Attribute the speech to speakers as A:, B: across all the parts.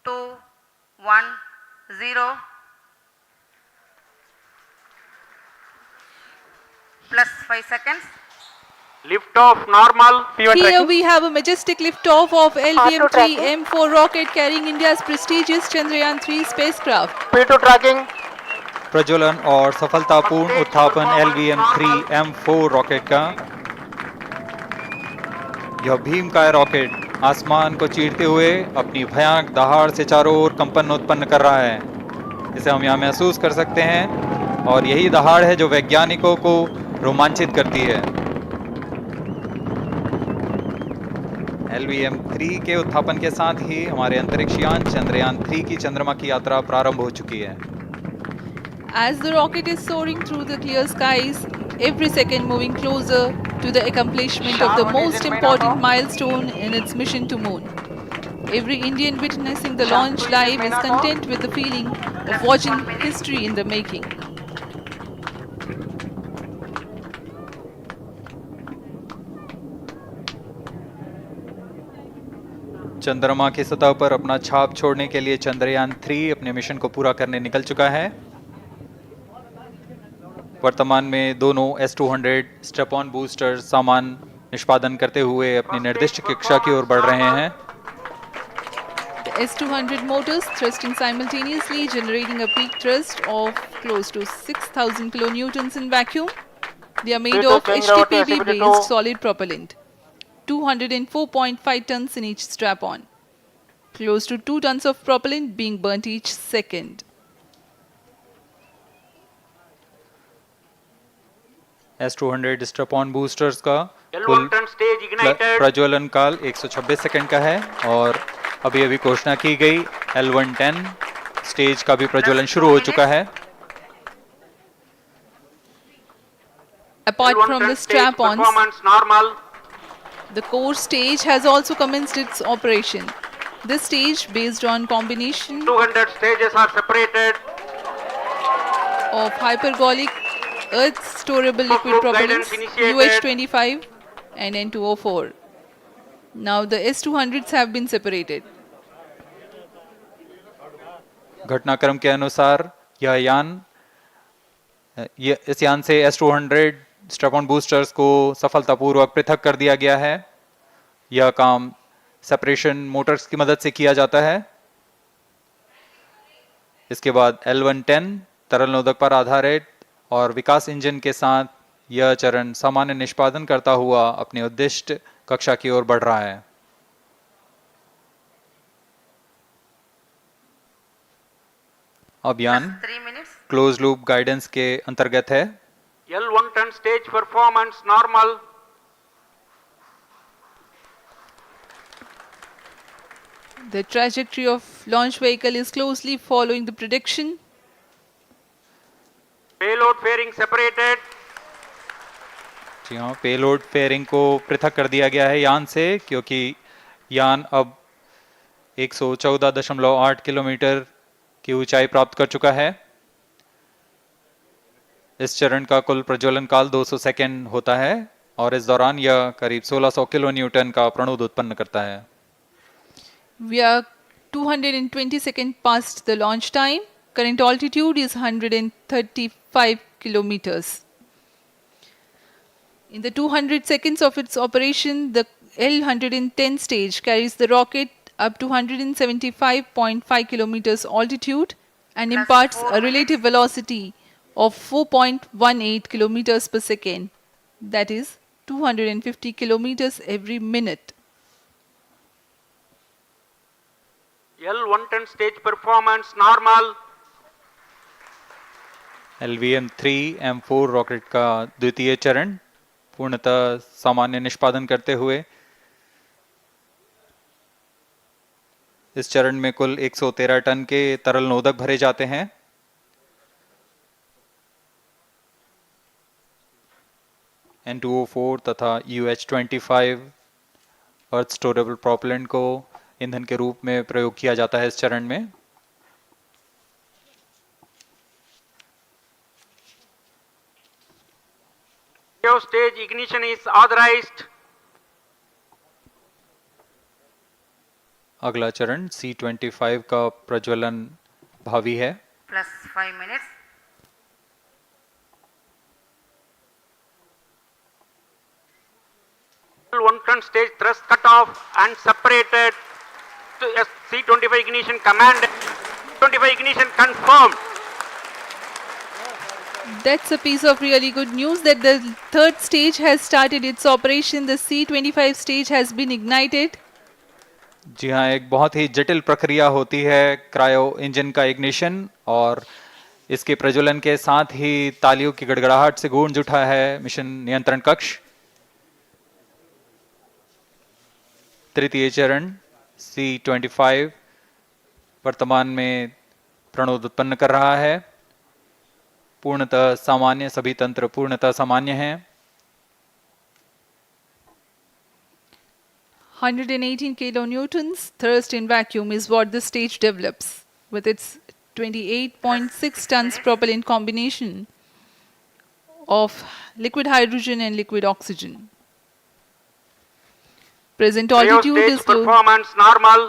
A: 2, 1, 0. Plus 5 seconds.
B: Lift off normal.
C: Here
B: tracking.
C: we have a majestic liftoff of LVM-3 M4 rocket carrying India's prestigious Chandrayaan-3 spacecraft.
B: P2 tracking.
D: प्रज्वलन और सफलतापूर्ण उत्थापन LVM-3 M4 rocket का। यह भीमकाय rocket आसमान को चीरते हुए अपनी भयानक दहाड़ से चारों ओर कंपन उत्पन्न कर रहा है। इसे हम यहाँ महसूस कर सकते हैं और यही दहाड़ है जो वैज्ञानिकों को रोमांचित करती है। LVM-3 के उत्थापन के साथ ही हमारे अंतरिक्ष यान चंद्रयान-3 की चंद्रमा की यात्रा प्रारंभ हो चुकी है।
C: As the rocket is soaring through the clear skies, every second moving closer to the accomplishment of the most important milestone in its mission to moon. Every Indian witnessing the launch live is content with the feeling of watching history in the making.
D: चंद्रमा की सतह पर अपना छाप छोड़ने के लिए चंद्रयान-3 अपने मिशन को पूरा करने निकल चुका है। वर्तमान में दोनों S-200 स्ट्रैप-ऑन बूस्टर सामान निष्पादन करते हुए अपनी निर्दिष्ट कक्षा की ओर बढ़ रहे हैं।
C: The S-200 motors thrusting simultaneously, generating a peak thrust of close to 6,000 kilonewtons in vacuum. They are made of HTPB-based solid propellant, 204.5 tons in each strap-on. Close to 2 tons of propellant being burnt each second.
D: S-200 strap-on boosters का कुल प्रज्वलन काल 126 second का है और अभी अभी घोषणा की गई L110 स्टेज का भी प्रज्वलन शुरू हो चुका है।
C: Apart from the strap-ons, the core stage has also commenced its operation. This stage, based on combination
B: 200 stages are separated.
C: of hypergolic earth storable liquid propellants UH-25 and N2O4. Now the S-200s have been separated.
D: घटनाक्रम के अनुसार इस यान से S-200 strap-on boosters को सफलतापूर्वक पृथक कर दिया गया है। यह काम सेपरेशन मोटर्स की मदद से किया जाता है। इसके बाद L110 तरल नोदक पर आधारित और विकास इंजन के साथ यह चरण सामान्य निष्पादन करता हुआ अपनी उद्दिष्ट कक्षा की ओर बढ़ रहा है। अब यान क्लोज लूप गाइडेंस के अंतर्गत है।
B: L110 stage performance normal.
C: The trajectory of launch vehicle is closely following the prediction.
B: Payload fairing separated.
D: जी हाँ, पेलोड फेयरिंग को पृथक कर दिया गया है यान से, क्योंकि यान अब 114.8 किलोमीटर की ऊंचाई प्राप्त कर चुका है। इस चरण का कुल प्रज्वलन काल 200 सेकेंड होता है और इस दौरान यह करीब 1600 किलो न्यूटन का प्रणोद उत्पन्न करता है।
C: We are 220 seconds past the launch time. Current altitude is 135 kilometers. In the 200 seconds of its operation, the L110 stage carries the rocket up to 175.5 kilometers altitude and imparts a relative velocity of 4.18 kilometers per second, that is 250 kilometers every minute.
B: L110 stage performance normal.
D: LVM-3 M4 rocket का द्वितीय चरण पूर्णतः सामान्य निष्पादन करते हुए इस चरण में कुल 113 टन के तरल नोदक भरे जाते हैं। N2O4 तथा UH-25 अर्थ स्टोरेबल प्रोपेलेंट को ईंधन के रूप में प्रयोग किया जाता है इस चरण में।
B: Stage ignition is authorized.
D: अगला चरण C25 का प्रज्वलन भावी है।
A: plus 5 minutes.
B: L1 ton stage thrust cut off and separated to C25 ignition command. 25 ignition confirmed.
C: That's a piece of really good news that the third stage has started its operation. The C25 stage has been ignited.
D: जी हाँ, एक बहुत ही जटिल प्रक्रिया होती है cryo engine का ignition, और इसके प्रज्वलन के साथ ही तालियों की गड़गड़ाहट से गूंज उठा है मिशन नियंत्रण कक्ष। तृतीय चरण C25 वर्तमान में प्रणोद उत्पन्न कर रहा है। पूर्णतः सामान्य, सभी तंत्र पूर्णतः सामान्य हैं।
C: 118 kilonewtons thrust in vacuum is what the stage develops with its 28.6 tons propellant combination of liquid hydrogen and liquid oxygen. Present
B: Cryo
C: altitude
B: stage
C: is low.
B: performance normal.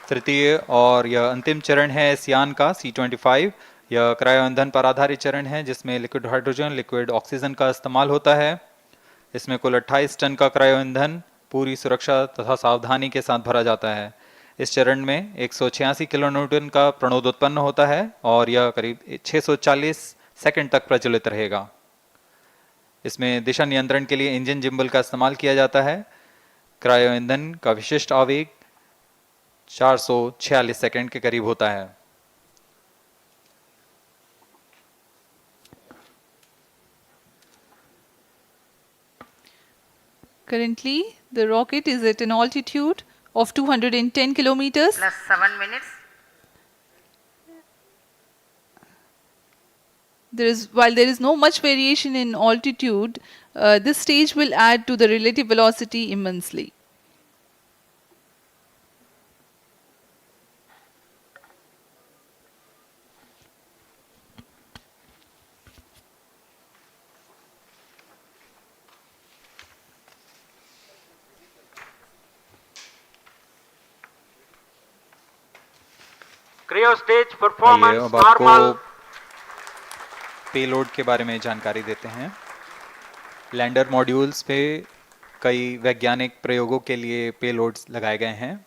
D: तृतीय और यह अंतिम चरण है इस यान का C25। यह क्रायो ईंधन पर आधारित चरण है जिसमें लिक्विड हाइड्रोजन, लिक्विड ऑक्सीजन का इस्तेमाल होता है। इसमें कुल 28 टन का क्रायो ईंधन पूरी सुरक्षा तथा सावधानी के साथ भरा जाता है। इस चरण में 186 किलोन्यूटन का प्रणोद उत्पन्न होता है और यह करीब 640 सेकंड तक प्रज्वलित रहेगा। इसमें दिशा नियंत्रण के लिए इंजन जिम्बल का इस्तेमाल किया जाता है। क्रायो ईंधन का विशिष्ट आवेग 446 सेकंड के करीब होता है।
C: Currently, the rocket is at an altitude of 210 kilometers.
A: Plus 7 minutes.
C: While there is no much variation in altitude, this stage will add to the relative velocity immensely.
B: Cryo stage
D: आइए
B: performance
D: अब आपको
B: normal.
D: Payload के बारे में जानकारी देते हैं। Lander modules पे कई वैज्ञानिक प्रयोगों के लिए पेलोड्स लगाए गए हैं।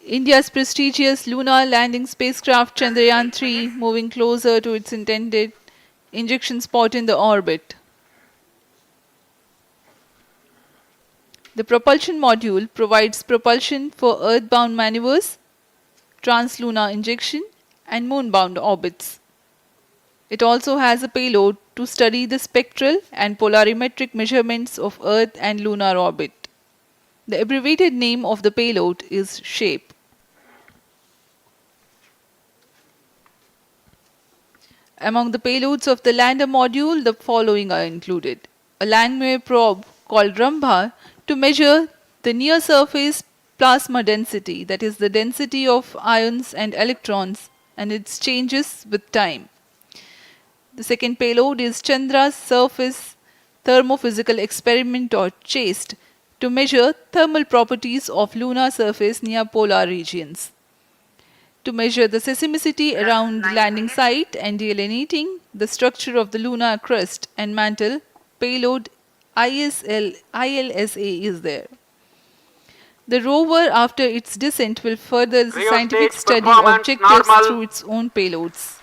C: India's prestigious lunar landing spacecraft Chandrayaan-3 moving closer to its intended injection spot in the orbit. The propulsion module provides propulsion for earthbound maneuvers, translunar injection, and moonbound orbits. It also has a payload to study the spectral and polarimetric measurements of Earth and lunar orbit. The abbreviated name of the payload is SHAPE. Among the payloads of the lander module, the following are included. A landwehr probe called Rambha to measure the near surface plasma density, that is the density of ions and electrons and its changes with time. The second payload is Chandra's surface thermophysical experiment or CHASTE to measure thermal properties of lunar surface near polar regions. To measure the seismicity around the
A: 9
C: landing
A: minutes.
C: site and delineating the structure of the lunar crust and mantle, payload ILSA is there. The rover, after its descent, will further the
B: Cryo
C: scientific
B: stage
C: study
B: performance
C: objectives
B: normal.
C: through its own payloads.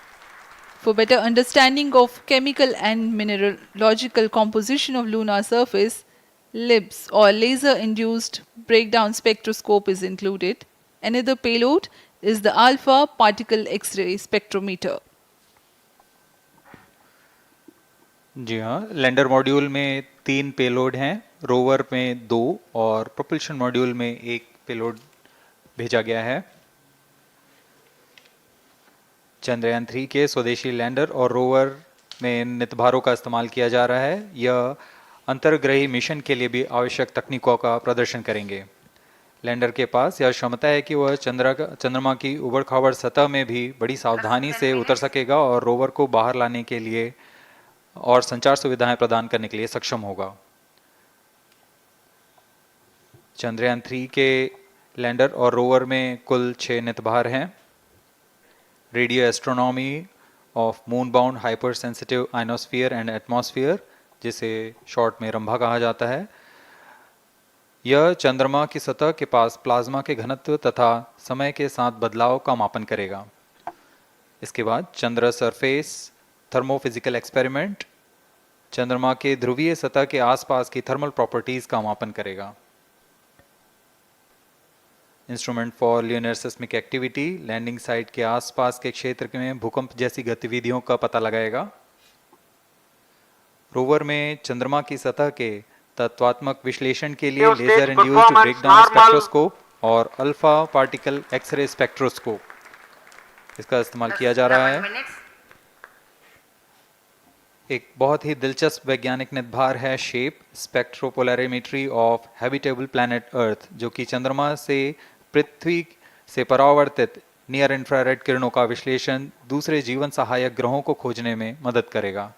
C: For better understanding of chemical and mineralogical composition of lunar surface, LIBS or laser-induced breakdown spectroscope is included. Another payload is the alpha particle X-ray spectrometer.
D: जी हाँ, lander module में 3 payload हैं, rover में 2 और propulsion module में 1 payload भेजा गया है। चंद्रयान 3 के स्वदेशी लैंडर और रोवर में नितभारों का इस्तेमाल किया जा रहा है। यह अंतर्ग्रही मिशन के लिए भी आवश्यक तकनीकों का प्रदर्शन करेंगे। लैंडर के पास यह क्षमता है कि वह चंद्रमा की उबड़-खाबड़ सतह में भी बड़ी सावधानी से उतर सकेगा और रोवर को बाहर लाने के लिए और संचार सुविधाएं प्रदान करने के लिए सक्षम होगा। चंद्रयान 3 के लैंडर और रोवर में कुल 6 नितभार हैं। Radio astronomy of moon bound hyper sensitive ionosphere and atmosphere, जिसे शॉर्ट में रंभा कहा जाता है, यह चंद्रमा की सतह के पास प्लाज्मा के घनत्व तथा समय के साथ बदलाव का मापन करेगा। इसके बाद चंद्र सरफेस थर्मोफिजिकल एक्सपेरिमेंट चंद्रमा के ध्रुवीय सतह के आसपास की थर्मल प्रॉपर्टीज का मापन करेगा। Instrument for lunar seismic activity landing site के आसपास के क्षेत्र में भूकंप जैसी गतिविधियों का पता लगाएगा। रोवर में चंद्रमा की सतह के तत्वात्मक विश्लेषण के लिए लेजर इंड्यूस्ड ब्रेकडाउन स्पेक्ट्रोस्कोप और अल्फा पार्टिकल एक्सरे स्पेक्ट्रोस्कोप इसका इस्तेमाल किया जा रहा है।
A: 7 minutes.
D: एक बहुत ही दिलचस्प वैज्ञानिक निर्धार है shape स्पेक्ट्रोपोलैरिमेट्री of habitable planet earth, जो कि चंद्रमा से पृथ्वी से परावर्तित नियर इंफ्रारेड किरणों का विश्लेषण दूसरे जीवन सहायक ग्रहों को खोजने में मदद करेगा।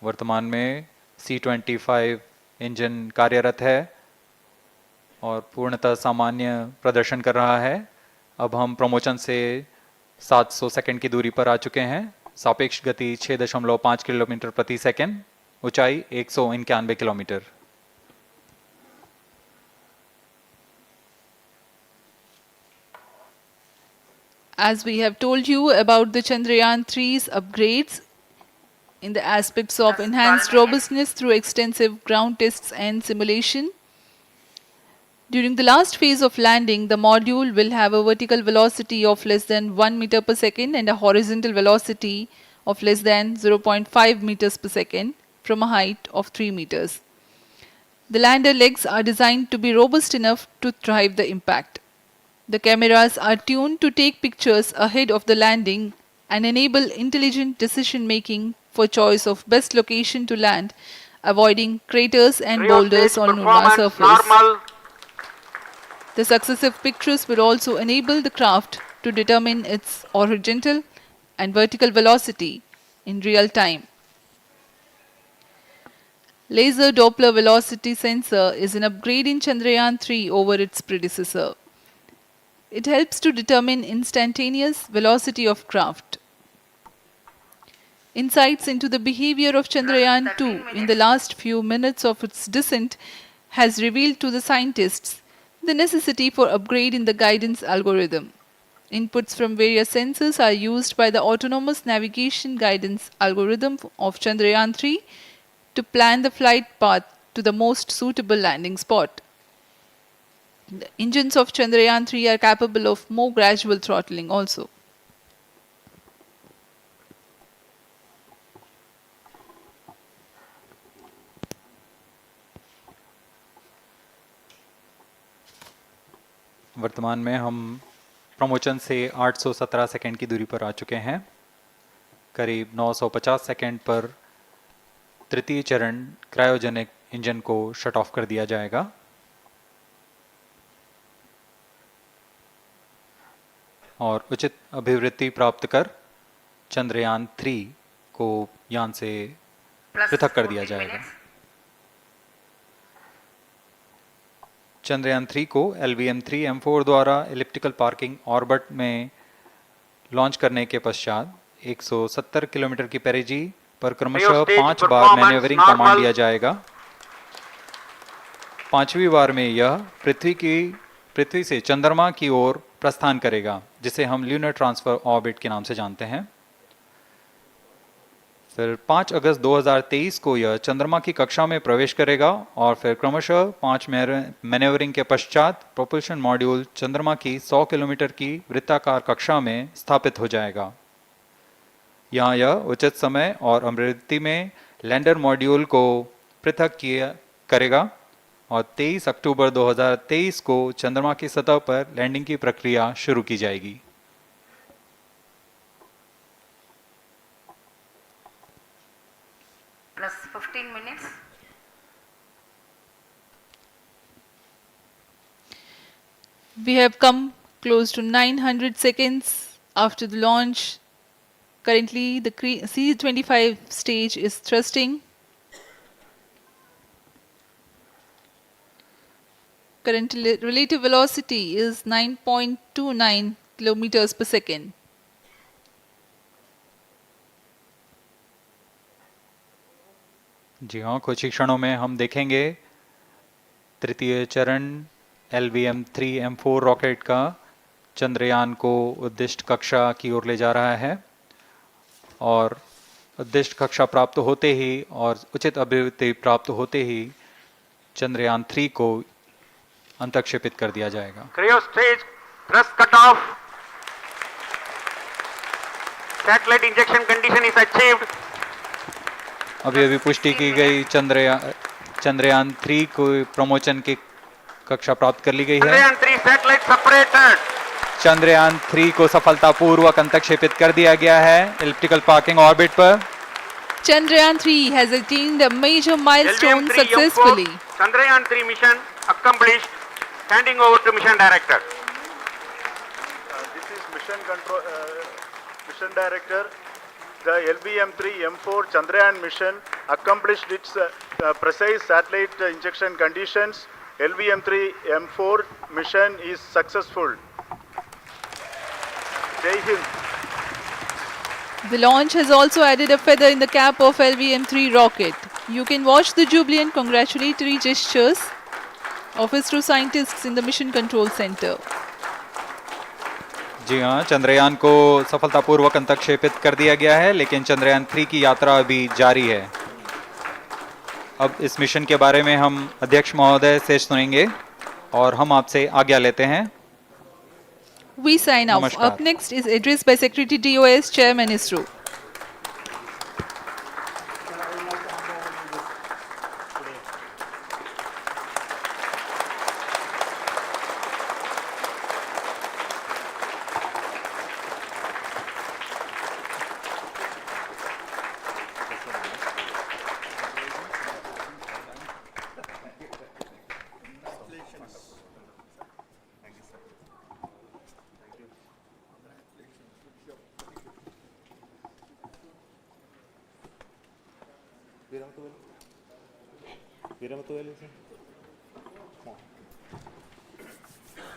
D: वर्तमान में C-25 इंजन कार्यरत है और पूर्णतः सामान्य प्रदर्शन कर रहा है। अब हम प्रमोशन से 700 सेकंड की दूरी पर आ चुके हैं। सापेक्ष गति 6.5 किलोमीटर प्रति सेकंड, ऊंचाई 191 kilometre.
C: As we have told you about the Chandrayaan 3's upgrades in the aspects of enhanced robustness through extensive ground tests and simulation. During the last phase of landing, the module will have a vertical velocity of less than 1 meter per second and a horizontal velocity of less than 0.5 meters per second from a height of 3 meters. The lander legs are designed to be robust enough to thrive the impact. The cameras are tuned to take pictures ahead of the landing and enable intelligent decision making for choice of best location to land, avoiding craters and boulders on lunar surface.
B: Normal.
C: The successive pictures will also enable the craft to determine its horizontal and vertical velocity in real time. Laser Doppler velocity sensor is an upgrade in Chandrayaan 3 over its predecessor. It helps to determine instantaneous velocity of craft. Insights into the behavior of Chandrayaan 2 in the last few minutes of its descent has revealed to the scientists the necessity for upgrade in the guidance algorithm. Inputs from various sensors are used by the autonomous navigation guidance algorithm of Chandrayaan 3 to plan the flight path to the most suitable landing spot. The engines of Chandrayaan 3 are capable of more gradual throttling also.
D: वर्तमान में हम promotion से 817 second की दूरी पर आ चुके हैं। करीब 950 सेकंड पर तृतीय चरण क्रायोजेनिक इंजन को शट ऑफ कर दिया जाएगा। और उचित अभिवृद्धि प्राप्त कर चंद्रयान 3 को यान से पृथक कर दिया जाएगा। चंद्रयान 3 को LVM-3 M4 द्वारा एलिप्टिकल पार्किंग ऑर्बिट में लॉन्च करने के पश्चात 170 किलोमीटर की पेरिजी पर क्रमशः 5 बार मैन्यूवरिंग कमांड दिया जाएगा। 5वीं बार में यह पृथ्वी से चंद्रमा की ओर प्रस्थान करेगा, जिसे हम ल्यूनर ट्रांसफर ऑर्बिट के नाम से जानते हैं। फिर 5 अगस्त 2023 को यह चंद्रमा की कक्षा में प्रवेश करेगा और फिर क्रमशः 5 मैन्यूवरिंग के पश्चात प्रोपल्शन मॉड्यूल चंद्रमा की 100 किलोमीटर की वृत्ताकार कक्षा में स्थापित हो जाएगा। यहाँ यह उचित समय और अभिवृद्धि में लैंडर मॉड्यूल को पृथक करेगा और 23 अक्टूबर 2023 को चंद्रमा की सतह पर लैंडिंग की प्रक्रिया शुरू की जाएगी।
A: plus 15 minutes.
C: We have come close to 900 seconds after the launch. Currently, the C-25 stage is thrusting. Current relative velocity is 9.29 kilometers per second.
D: जी हाँ, कुछ ही क्षणों में हम देखेंगे तृतीय चरण LVM-3M4 रॉकेट का चंद्रयान को उद्दिष्ट कक्षा की ओर ले जा रहा है और उद्दिष्ट कक्षा प्राप्त होते ही और उचित अभिवृद्धि प्राप्त होते ही चंद्रयान 3 को अंतक्षेपित कर दिया जाएगा।
B: Cryo stage thrust cutoff. Satellite injection condition is achieved.
D: अभी अभी पुष्टि की गई चंद्रयान 3 को प्रमोचन की कक्षा प्राप्त कर ली गई है।
B: Chandrayaan 3 satellite separated.
D: चंद्रयान 3 को सफलतापूर्वक अंतक्षेपित कर दिया गया है एलिप्टिकल पार्किंग ऑर्बिट पर।
C: Chandrayaan 3 has attained a major milestone
B: LVM-3
C: successfully.
B: Chandrayaan 3 mission accomplished. Handing over to mission director.
E: This is mission director. The LVM-3 M4 Chandrayaan mission accomplished its precise satellite injection conditions. LVM-3 M4 mission is successful. Jai Hind.
C: The launch has also added a feather in the cap of LVM-3 rocket. You can watch the jubilant congratulatory gestures of ISRO scientists in the Mission Control Center.
D: जी हाँ, चंद्रयान को सफलतापूर्वक अंतक्षेपित कर दिया गया है, लेकिन चंद्रयान 3 की यात्रा अभी जारी है। अब इस मिशन के बारे में हम अध्यक्ष महोदय से सुनेंगे और हम आपसे आज्ञा लेते हैं।
C: We sign off.
D: नमस्कार।
C: Up next is address by Secretary DOS, Chairman ISRO.
F: Viram tu ele? Viram tu ele? Sim. Bom.